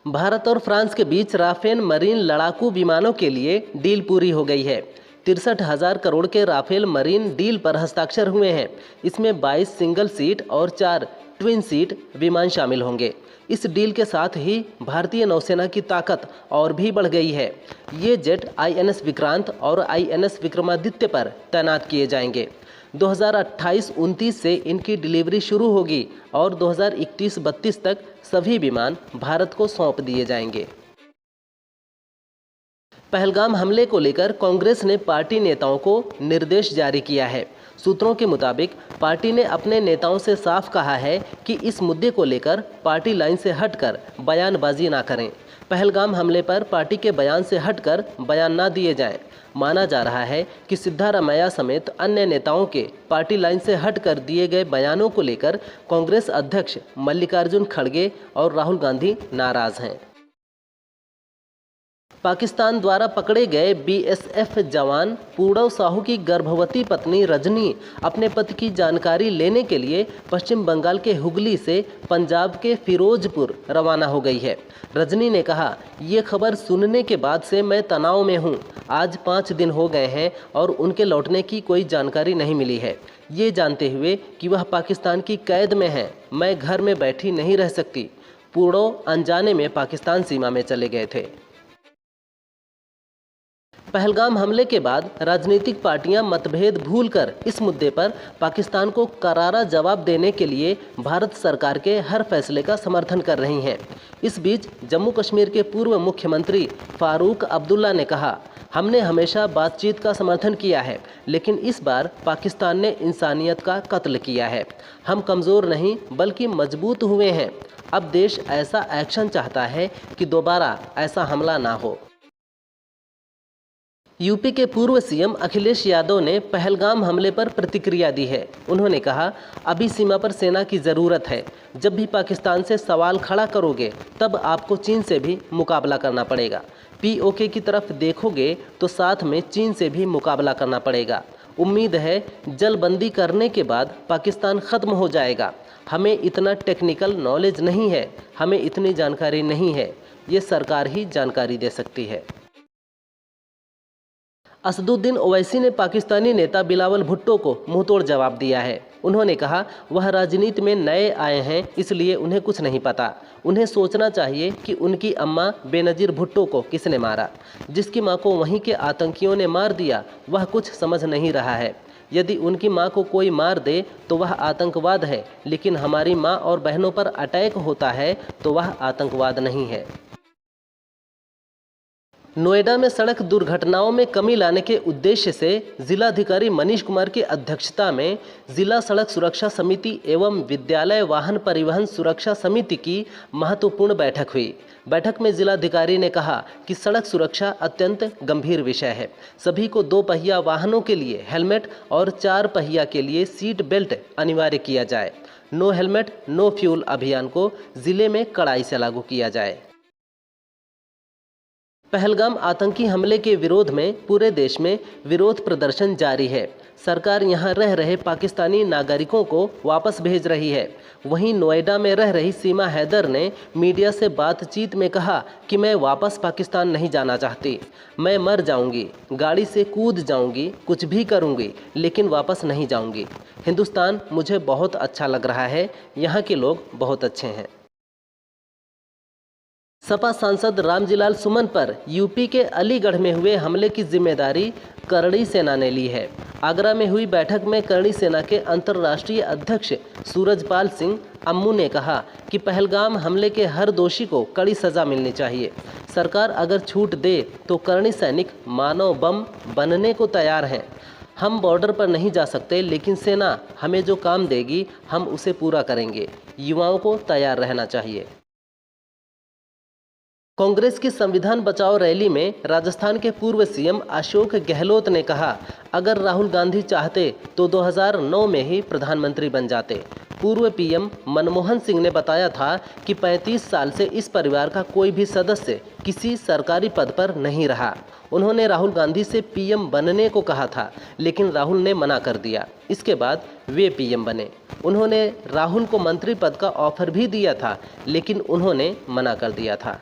भारत और फ्रांस के बीच Rafale marine लड़ाकू विमानों के लिए डील पूरी हो गई है। 63,000 करोड़ के राफेल मरीन डील पर हस्ताक्षर हुए हैं। इसमें 22 सिंगल सीट और 4 ट्विन सीट विमान शामिल होंगे। इस डील के साथ ही भारतीय नौसेना की ताकत और भी बढ़ गई है। ये जेट INS विक्रांत और INS विक्रमादित्य पर तैनात किए जाएंगे। 2028-29 से इनकी डिलीवरी शुरू होगी और 2031-32 तक सभी विमान भारत को सौंप दिए जाएंगे। पहलगाम हमले को लेकर कांग्रेस ने पार्टी नेताओं को निर्देश जारी किया है। सूत्रों के मुताबिक पार्टी ने अपने नेताओं से साफ कहा है कि इस मुद्दे को लेकर पार्टी लाइन से हटकर बयानबाजी ना करें। पहलगाम हमले पर पार्टी के बयान से हटकर बयान ना दिए जाएं। माना जा रहा है कि सिद्धारमैया समेत अन्य नेताओं के पार्टी लाइन से हटकर दिए गए बयानों को लेकर कांग्रेस अध्यक्ष मल्लिकार्जुन खड़गे और राहुल गांधी नाराज हैं। पाकिस्तान द्वारा पकड़े गए BSF जवान पूर्णव साहू की गर्भवती पत्नी रजनी अपने पति की जानकारी लेने के लिए पश्चिम बंगाल के हुगली से पंजाब के फिरोजपुर रवाना हो गई है। रजनी ने कहा, ये खबर सुनने के बाद से मैं तनाव में हूँ। आज 5 दिन हो गए हैं और उनके लौटने की कोई जानकारी नहीं मिली है। ये जानते हुए कि वह पाकिस्तान की कैद में हैं, मैं घर में बैठी नहीं रह सकती। पूर्णव अनजाने में पाकिस्तान सीमा में चले गए थे। पहलगाम हमले के बाद राजनीतिक पार्टियां मतभेद भूलकर इस मुद्दे पर पाकिस्तान को करारा जवाब देने के लिए भारत सरकार के हर फैसले का समर्थन कर रही हैं। इस बीच जम्मू कश्मीर के पूर्व मुख्यमंत्री फारूक अब्दुल्ला ने कहा, हमने हमेशा बातचीत का समर्थन किया है, लेकिन इस बार पाकिस्तान ने इंसानियत का कत्ल किया है। हम कमज़ोर नहीं बल्कि मजबूत हुए हैं। अब देश ऐसा एक्शन चाहता है कि दोबारा ऐसा हमला ना हो। यूपी के पूर्व CM अखिलेश यादव ने पहलगाम हमले पर प्रतिक्रिया दी है। उन्होंने कहा, अभी सीमा पर सेना की ज़रूरत है। जब भी पाकिस्तान से सवाल खड़ा करोगे तब आपको चीन से भी मुकाबला करना पड़ेगा। POK की तरफ देखोगे तो साथ में चीन से भी मुकाबला करना पड़ेगा। उम्मीद है जलबंदी करने के बाद पाकिस्तान ख़त्म हो जाएगा। हमें इतना टेक्निकल नॉलेज नहीं है, हमें इतनी जानकारी नहीं है। ये सरकार ही जानकारी दे सकती है। असदुद्दीन ओवैसी ने पाकिस्तानी नेता बिलावल भुट्टो को मुंहतोड़ जवाब दिया है। उन्होंने कहा, वह राजनीति में नए आए हैं, इसलिए उन्हें कुछ नहीं पता। उन्हें सोचना चाहिए कि उनकी अम्मा बेनज़ीर भुट्टो को किसने मारा। जिसकी मां को वहीं के आतंकियों ने मार दिया, वह कुछ समझ नहीं रहा है। यदि उनकी मां को कोई मार दे तो वह आतंकवाद है, लेकिन हमारी मां और बहनों पर अटैक होता है तो वह आतंकवाद नहीं है। नोएडा में सड़क दुर्घटनाओं में कमी लाने के उद्देश्य से जिलाधिकारी मनीष कुमार की अध्यक्षता में जिला सड़क सुरक्षा समिति एवं विद्यालय वाहन परिवहन सुरक्षा समिति की महत्वपूर्ण बैठक हुई। बैठक में जिलाधिकारी ने कहा कि सड़क सुरक्षा अत्यंत गंभीर विषय है। सभी को 2 पहिया वाहनों के लिए हेलमेट और 4 पहिया के लिए सीट बेल्ट अनिवार्य किया जाए। नो हेलमेट नो फ्यूल अभियान को जिले में कड़ाई से लागू किया जाए। पहलगाम आतंकी हमले के विरोध में पूरे देश में विरोध प्रदर्शन जारी है। सरकार यहां रह रहे पाकिस्तानी नागरिकों को वापस भेज रही है। वहीं नोएडा में रह रही सीमा हैदर ने मीडिया से बातचीत में कहा कि मैं वापस पाकिस्तान नहीं जाना चाहती। मैं मर जाऊंगी, गाड़ी से कूद जाऊंगी, कुछ भी करूंगी, लेकिन वापस नहीं जाऊंगी। हिंदुस्तान मुझे बहुत अच्छा लग रहा है, यहाँ के लोग बहुत अच्छे हैं। सपा सांसद रामजीलाल सुमन पर यूपी के अलीगढ़ में हुए हमले की जिम्मेदारी करणी सेना ने ली है। आगरा में हुई बैठक में करणी सेना के अंतर्राष्ट्रीय अध्यक्ष सूरजपाल सिंह अम्मू ने कहा कि पहलगाम हमले के हर दोषी को कड़ी सज़ा मिलनी चाहिए। सरकार अगर छूट दे तो करणी सैनिक मानव बम बनने को तैयार हैं। हम बॉर्डर पर नहीं जा सकते, लेकिन सेना हमें जो काम देगी हम उसे पूरा करेंगे। युवाओं को तैयार रहना चाहिए। कांग्रेस की संविधान बचाओ रैली में राजस्थान के पूर्व CM अशोक गहलोत ने कहा, अगर राहुल गांधी चाहते तो 2009 में ही प्रधानमंत्री बन जाते। पूर्व PM मनमोहन सिंह ने बताया था कि 35 साल से इस परिवार का कोई भी सदस्य किसी सरकारी पद पर नहीं रहा। उन्होंने राहुल गांधी से PM बनने को कहा था, लेकिन राहुल ने मना कर दिया। इसके बाद वे PM बने। उन्होंने राहुल को मंत्री पद का ऑफर भी दिया था, लेकिन उन्होंने मना कर दिया था।